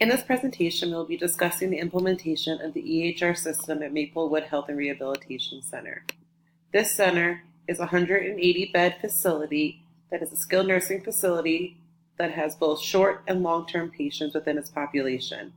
In this presentation, we will be discussing the implementation of the EHR system at Maplewood Health and Rehabilitation Center. This center is a 180-bed facility that is a skilled nursing facility that has both short and long-term patients within its population.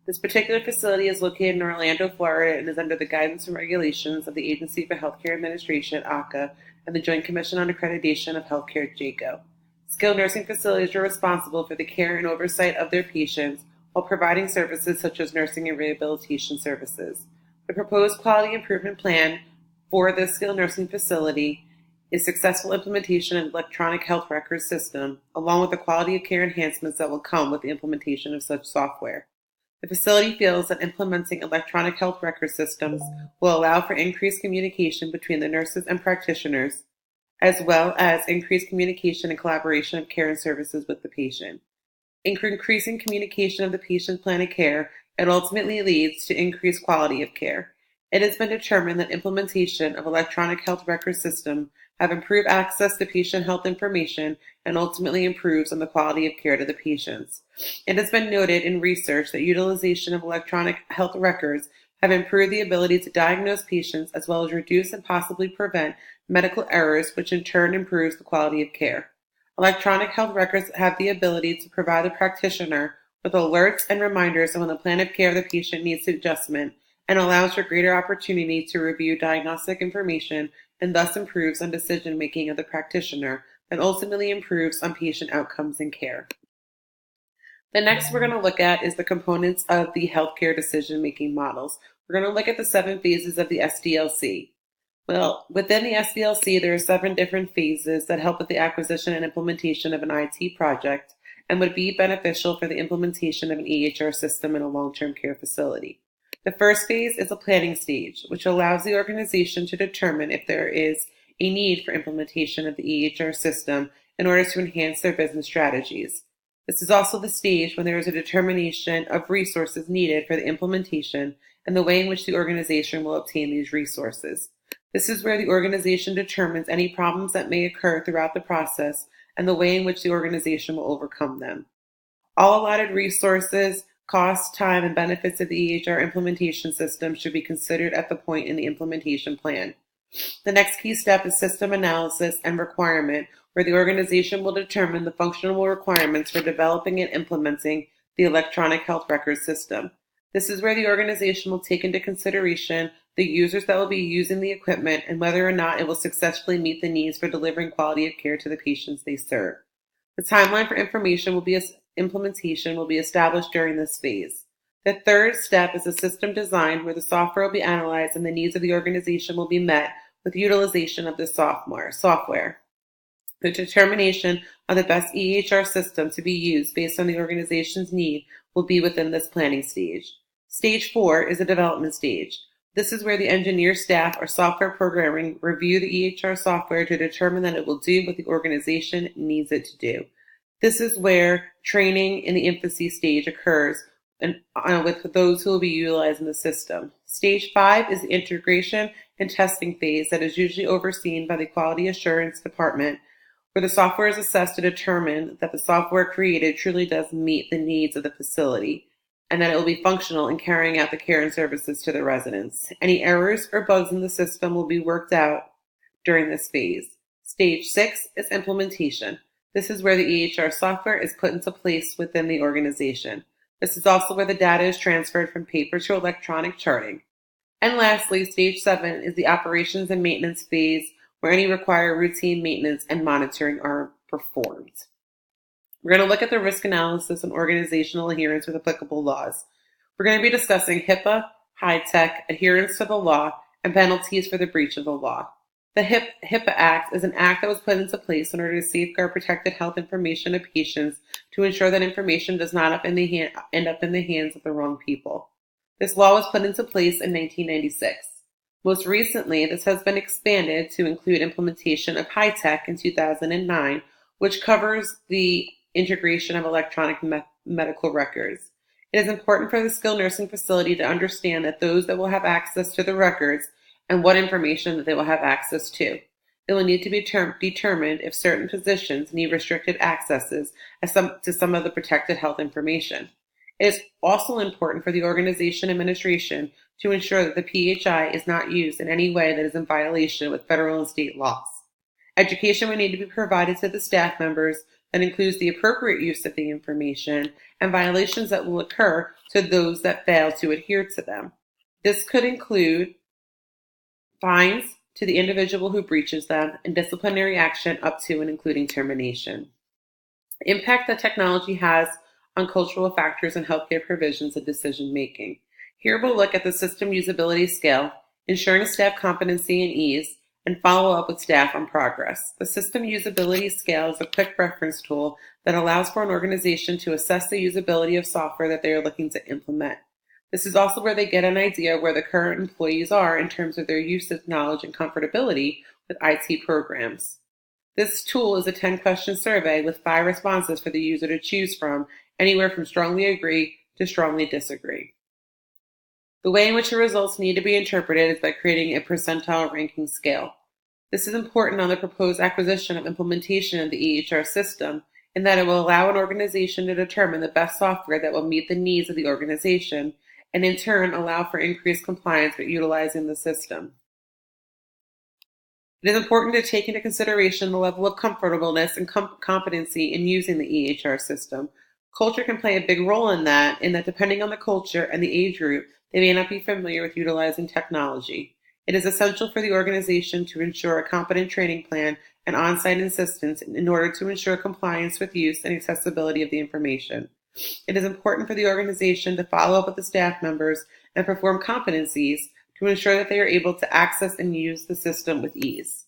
This particular facility is located in Orlando, Florida, and is under the guidance and regulations of the Agency for Healthcare Administration, AHCA, and the Joint Commission on Accreditation of Healthcare, JCAHO. Skilled nursing facilities are responsible for the care and oversight of their patients while providing services such as nursing and rehabilitation services. The proposed quality improvement plan for the skilled nursing facility is successful implementation of electronic health records system, along with the quality of care enhancements that will come with the implementation of such software. The facility feels that implementing electronic health record systems will allow for increased communication between the nurses and practitioners, as well as increased communication and collaboration of care and services with the patient. Increasing communication of the patient's plan of care, it ultimately leads to increased quality of care. It has been determined that implementation of electronic health record system have improved access to patient health information and ultimately improves on the quality of care to the patients. It has been noted in research that utilization of electronic health records have improved the ability to diagnose patients as well as reduce and possibly prevent medical errors, which in turn improves the quality of care. Electronic health records have the ability to provide the practitioner with alerts and reminders of when the plan of care of the patient needs adjustment and allows for greater opportunity to review diagnostic information and thus improves on decision making of the practitioner and ultimately improves on patient outcomes and care. The next we're going to look at is the components of the healthcare decision-making models. We're going to look at the 7 phases of the SDLC. Well, within the SDLC, there are 7 different phases that help with the acquisition and implementation of an IT project and would be beneficial for the implementation of an EHR system in a long-term care facility. The first phase is a planning stage, which allows the organization to determine if there is a need for implementation of the EHR system in order to enhance their business strategies. This is also the stage when there is a determination of resources needed for the implementation and the way in which the organization will obtain these resources. This is where the organization determines any problems that may occur throughout the process and the way in which the organization will overcome them. All allotted resources, costs, time, and benefits of the EHR implementation system should be considered at the point in the implementation plan. The next key step is system analysis and requirement, where the organization will determine the functional requirements for developing and implementing the electronic health record system. This is where the organization will take into consideration the users that will be using the equipment and whether or not it will successfully meet the needs for delivering quality of care to the patients they serve. The timeline for implementation will be established during this phase. The third step is a system design where the software will be analyzed and the needs of the organization will be met with utilization of the software. The determination of the best EHR system to be used based on the organization's need will be within this planning stage. Stage 4 is the development stage. This is where the engineer staff or software programming review the EHR software to determine that it will do what the organization needs it to do. This is where training in the infancy stage occurs with those who will be utilizing the system. Stage 5 is the integration and testing phase that is usually overseen by the quality assurance department, where the software is assessed to determine that the software created truly does meet the needs of the facility and that it will be functional in carrying out the care and services to the residents. Any errors or bugs in the system will be worked out during this phase. Stage 6 is implementation. This is where the EHR software is put into place within the organization. This is also where the data is transferred from paper to electronic charting. And lastly, stage 7 is the operations and maintenance phase, where any required routine maintenance and monitoring are performed. We're going to look at the risk analysis and organizational adherence with applicable laws. We're going to be discussing HIPAA, HITECH, adherence to the law, and penalties for the breach of the law. The HIPAA Act is an act that was put into place in order to safeguard protected health information of patients to ensure that information does not end up in the hands of the wrong people. This law was put into place in 1996. Most recently, this has been expanded to include implementation of HITECH in 2009, which covers the integration of electronic medical records. It is important for the skilled nursing facility to understand that those that will have access to the records and what information that they will have access to. It will need to be determined if certain positions need restricted accesses to some of the protected health information. It is also important for the organization administration to ensure that the PHI is not used in any way that is in violation with federal and state laws. Education would need to be provided to the staff members that includes the appropriate use of the information and violations that will occur to those that fail to adhere to them. This could include fines to the individual who breaches them and disciplinary action up to and including termination. The impact that technology has on cultural factors and healthcare provisions and decision making. Here we'll look at the system usability scale, ensuring staff competency and ease, and follow up with staff on progress. The system usability scale is a quick reference tool that allows for an organization to assess the usability of software that they are looking to implement. This is also where they get an idea of where the current employees are in terms of their usage, knowledge, and comfortability with IT programs. This tool is a 10-question survey with 5 responses for the user to choose from, anywhere from strongly agree to strongly disagree. The way in which the results need to be interpreted is by creating a percentile ranking scale. This is important on the proposed acquisition of implementation of the EHR system in that it will allow an organization to determine the best software that will meet the needs of the organization and in turn allow for increased compliance with utilizing the system. It is important to take into consideration the level of comfortableness and competency in using the EHR system. Culture can play a big role in that depending on the culture and the age group, they may not be familiar with utilizing technology. It is essential for the organization to ensure a competent training plan and on-site assistance in order to ensure compliance with use and accessibility of the information. It is important for the organization to follow up with the staff members and perform competencies to ensure that they are able to access and use the system with ease.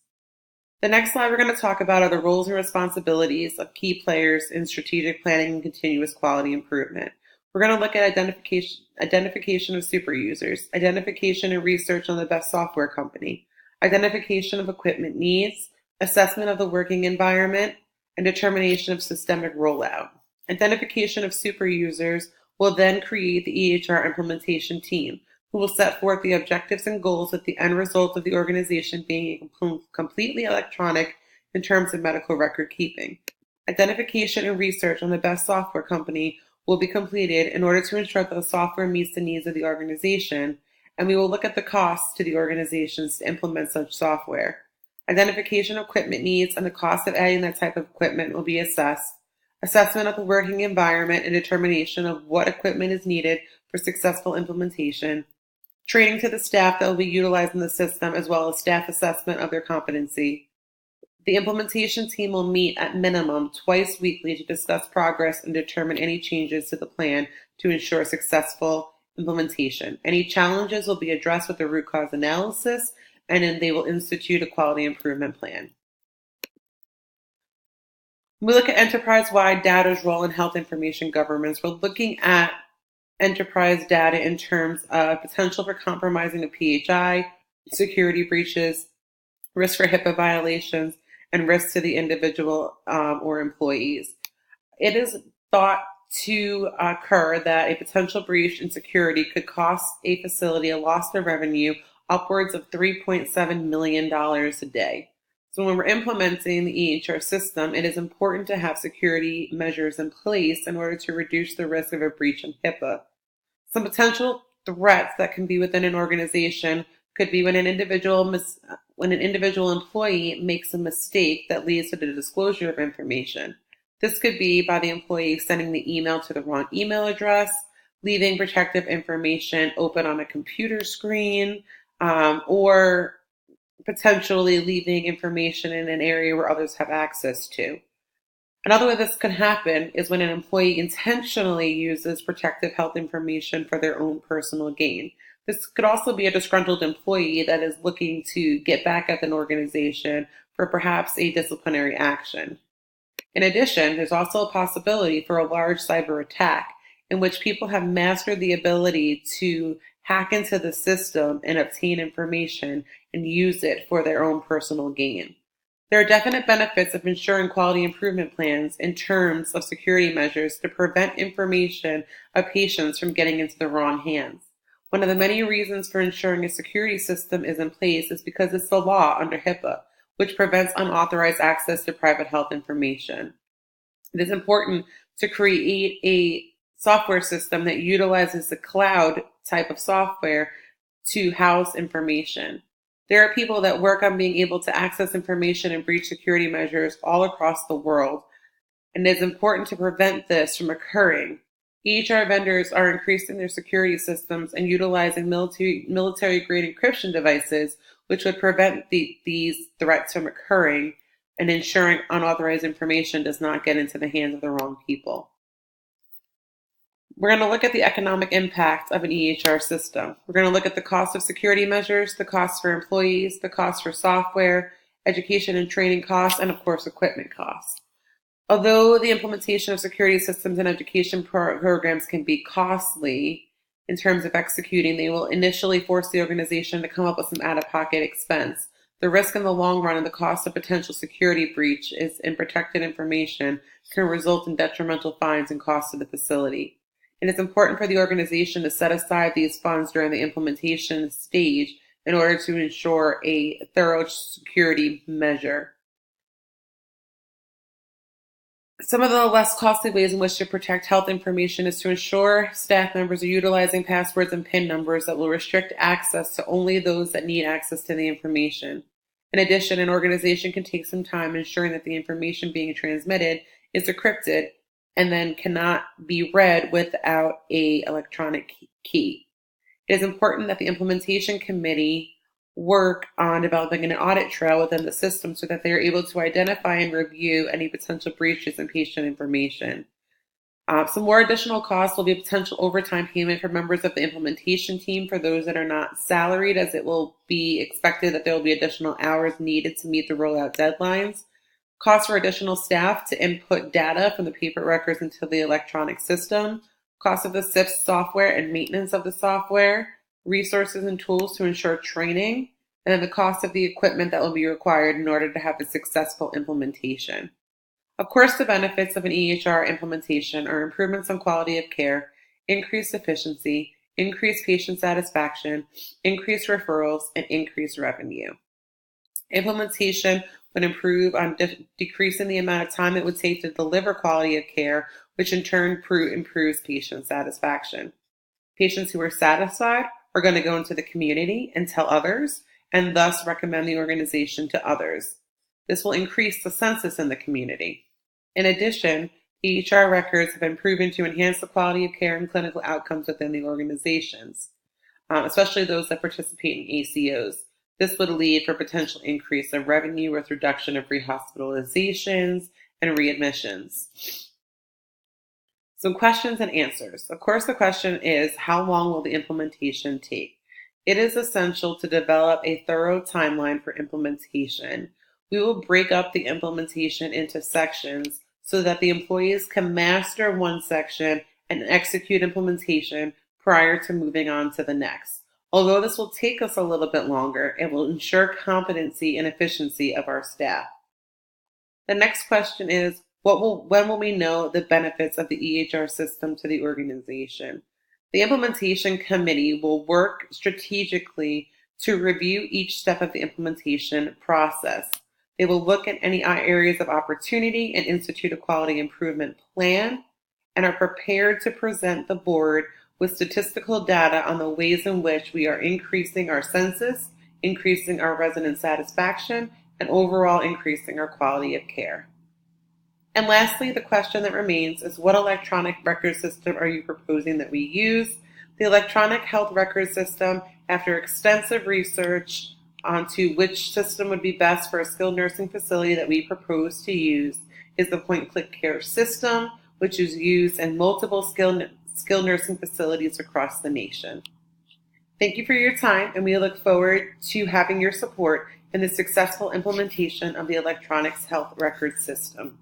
The next slide we're going to talk about are the roles and responsibilities of key players in strategic planning and continuous quality improvement. We're going to look at identification of super users, identification and research on the best software company, identification of equipment needs, assessment of the working environment, and determination of systemic rollout. Identification of super users will then create the EHR implementation team, who will set forth the objectives and goals with the end result of the organization being completely electronic in terms of medical record keeping. Identification and research on the best software company will be completed in order to ensure that the software meets the needs of the organization, and we will look at the costs to the organizations to implement such software. Identification of equipment needs and the cost of adding that type of equipment will be assessed. Assessment of the working environment and determination of what equipment is needed for successful implementation. Training to the staff that will be utilizing the system, as well as staff assessment of their competency. The implementation team will meet at minimum twice weekly to discuss progress and determine any changes to the plan to ensure successful implementation. Any challenges will be addressed with a root cause analysis, and then they will institute a quality improvement plan. When we look at enterprise-wide data's role in health information governance, we're looking at enterprise data in terms of potential for compromising of PHI, security breaches, risk for HIPAA violations, and risk to the individual or employees. It is thought to occur that a potential breach in security could cost a facility a loss of revenue upwards of $3.7 million a day. So when we're implementing the EHR system, it is important to have security measures in place in order to reduce the risk of a breach in HIPAA. Some potential threats that can be within an organization could be when an individual employee makes a mistake that leads to the disclosure of information. This could be by the employee sending the email to the wrong email address, leaving protective information open on a computer screen, or potentially leaving information in an area where others have access to. Another way this could happen is when an employee intentionally uses protective health information for their own personal gain. This could also be a disgruntled employee that is looking to get back at an organization for perhaps a disciplinary action. In addition, there's also a possibility for a large cyber attack in which people have mastered the ability to hack into the system and obtain information and use it for their own personal gain. There are definite benefits of ensuring quality improvement plans in terms of security measures to prevent information of patients from getting into the wrong hands. One of the many reasons for ensuring a security system is in place is because it's the law under HIPAA, which prevents unauthorized access to private health information. It is important to create a software system that utilizes the cloud type of software to house information. There are people that work on being able to access information and breach security measures all across the world, and it is important to prevent this from occurring. EHR vendors are increasing their security systems and utilizing military-grade encryption devices, which would prevent these threats from occurring and ensuring unauthorized information does not get into the hands of the wrong people. We're going to look at the economic impact of an EHR system. We're going to look at the cost of security measures, the cost for employees, the cost for software, education and training costs, and of course, equipment costs. Although the implementation of security systems and education programs can be costly in terms of executing, they will initially force the organization to come up with some out-of-pocket expense. The risk in the long run and the cost of potential security breach in protected information can result in detrimental fines and costs to the facility. And it's important for the organization to set aside these funds during the implementation stage in order to ensure a thorough security measure. Some of the less costly ways in which to protect health information is to ensure staff members are utilizing passwords and PIN numbers that will restrict access to only those that need access to the information. In addition, an organization can take some time ensuring that the information being transmitted is encrypted and then cannot be read without an electronic key. It is important that the implementation committee work on developing an audit trail within the system so that they are able to identify and review any potential breaches in patient information. Some more additional costs will be potential overtime payment for members of the implementation team for those that are not salaried, as it will be expected that there will be additional hours needed to meet the rollout deadlines. Costs for additional staff to input data from the paper records into the electronic system. Cost of the SIFS software and maintenance of the software. Resources and tools to ensure training. And then the cost of the equipment that will be required in order to have a successful implementation. Of course, the benefits of an EHR implementation are improvements in quality of care, increased efficiency, increased patient satisfaction, increased referrals, and increased revenue. Implementation would improve on decreasing the amount of time it would take to deliver quality of care, which in turn improves patient satisfaction. Patients who are satisfied are going to go into the community and tell others, and thus recommend the organization to others. This will increase the census in the community. In addition, EHR records have been proven to enhance the quality of care and clinical outcomes within the organizations, especially those that participate in ACOs. This would lead for potential increase of revenue with reduction of rehospitalizations and readmissions. Some questions and answers. Of course, the question is, how long will the implementation take? It is essential to develop a thorough timeline for implementation. We will break up the implementation into sections so that the employees can master one section and execute implementation prior to moving on to the next. Although this will take us a little bit longer, it will ensure competency and efficiency of our staff. The next question is, when will we know the benefits of the EHR system to the organization? The implementation committee will work strategically to review each step of the implementation process. They will look at any areas of opportunity and institute a quality improvement plan, and are prepared to present the board with statistical data on the ways in which we are increasing our census, increasing our resident satisfaction, and overall increasing our quality of care. And lastly, the question that remains is, what electronic record system are you proposing that we use? The electronic health record system, after extensive research onto which system would be best for a skilled nursing facility that we propose to use, is the point-click care system, which is used in multiple skilled nursing facilities across the nation. Thank you for your time, and we look forward to having your support in the successful implementation of the electronic health record system.